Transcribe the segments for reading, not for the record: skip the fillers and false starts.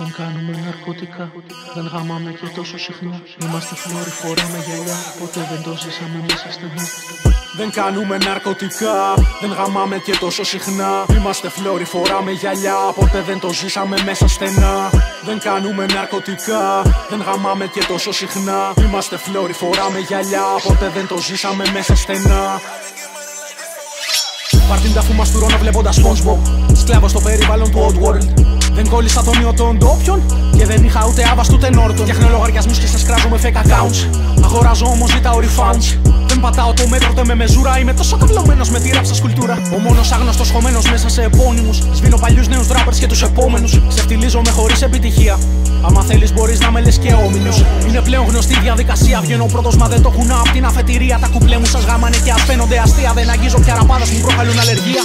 Δεν κάνουμε ναρκωτικά, δεν γαμάμε και τόσο συχνά. Είμαστε φλόροι, φοράμε γυαλιά, ποτέ δεν το ζήσαμε μέσα στενά. Δεν κάνουμε ναρκωτικά, δεν γαμάμε και τόσο συχνά. Είμαστε φλόροι, φοράμε γυαλιά, ποτέ δεν το ζήσαμε μέσα στενά. Δεν κάνουμε ναρκωτικά, δεν γαμάμε και τόσο συχνά. Είμαστε φλόροι, φοράμε γυαλιά, ποτέ δεν το ζήσαμε μέσα στενά. Παρτίν τα φουμαστουρώνα βλέποντας SpongeBob, σκλάβος στο περιβάλλον του Oddworld. Δεν κόλλησα τον ιό των ντόπιων και δεν είχα ούτε άβαστο ούτε νόρτον. Φτιάχνω λογαριασμούς και σας κράζω με fake accounts. Αγοράζω όμως ζητάω refunds. Δεν πατάω το μέτρο ούτε με μεζούρα. Είμαι τόσο καυλωμένος με τη ράψα σκουλτούρα. Ο μόνος άγνωστος χωμένος μέσα σε επώνυμους. Σβήνω παλιούς νέους rappers και τους επόμενους. Ξεφτιλίζομαι χωρίς επιτυχία. Άμα θέλεις μπορείς να με λες και όμιλους. Είναι πλέον γνωστή διαδικασία. Βγαίνω πρώτος μα δεν το έχουν απ' την αφετηρία. Τα κουπλέ μου σας γάμανε και ας φαίνονται αστεία. Δεν αγγίζω πια ραπάδες μου προκαλούν αλλεργία.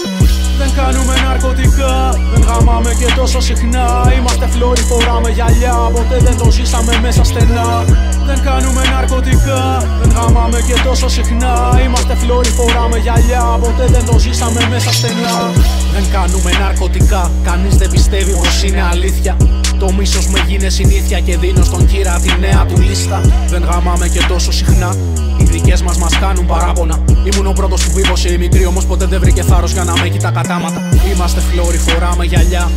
Δεν κάνουμε ναρκωτικά, δεν γαμάμε και τόσο συχνά. Είμαστε φλόροι, φοράμε γυαλιά, ποτέ δεν το ζήσαμε μέσα στενά. Δεν κάνουμε ναρκωτικά, δεν γαμάμε και τόσο συχνά. Είμαστε φλόροι, φοράμε γυαλιά, ποτέ δεν το ζήσαμε μέσα στενά. Δεν κάνουμε ναρκωτικά, κανείς δεν πιστεύει πως είναι αλήθεια. Το μίσος με γίνε συνήθεια και δίνω στον κύρα τη νέα του λίστα. Δεν γαμάμε και τόσο συχνά, οι δικές μας κάνουν παράπονα. Ήμουν ο πρώτος που βίβωσε η μικρή, όμως ποτέ δεν βρήκε θάρρος για να με κοιτά κατάματα. Είμαστε φλόροι, φοράμε γυαλιά.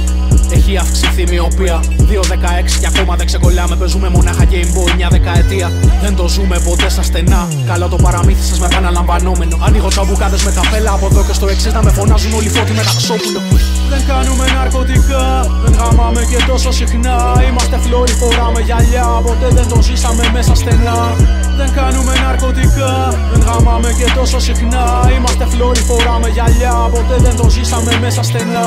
Έχει αυξηθεί η μοιοπία. 2-16 και ακόμα δεν ξεκολλάμε. Παίζουμε μονάχα Game Boy μια δεκαετία. Δεν το ζούμε ποτέ στα στενά. Καλό το παραμύθι σας με επαναλαμβανόμενο. Ανοίγω τσαμπουκάδες με καπέλα από εδώ και στο εξής να με φωνάζουν όλοι φώτη με ταξόπουλο. Δεν κάνουμε ναρκωτικά, δεν γαμάμε και τόσο συχνά. Είμαστε φλόροι, φοράμε γυαλιά, ποτέ δεν το ζήσαμε μέσα στενά. Δεν κάνουμε ναρκωτικά, δεν γαμάμε και τόσο συχνά. Είμαστε φλόροι, φοράμε γυαλιά, ποτέ δεν το ζήσαμε μέσα στενά.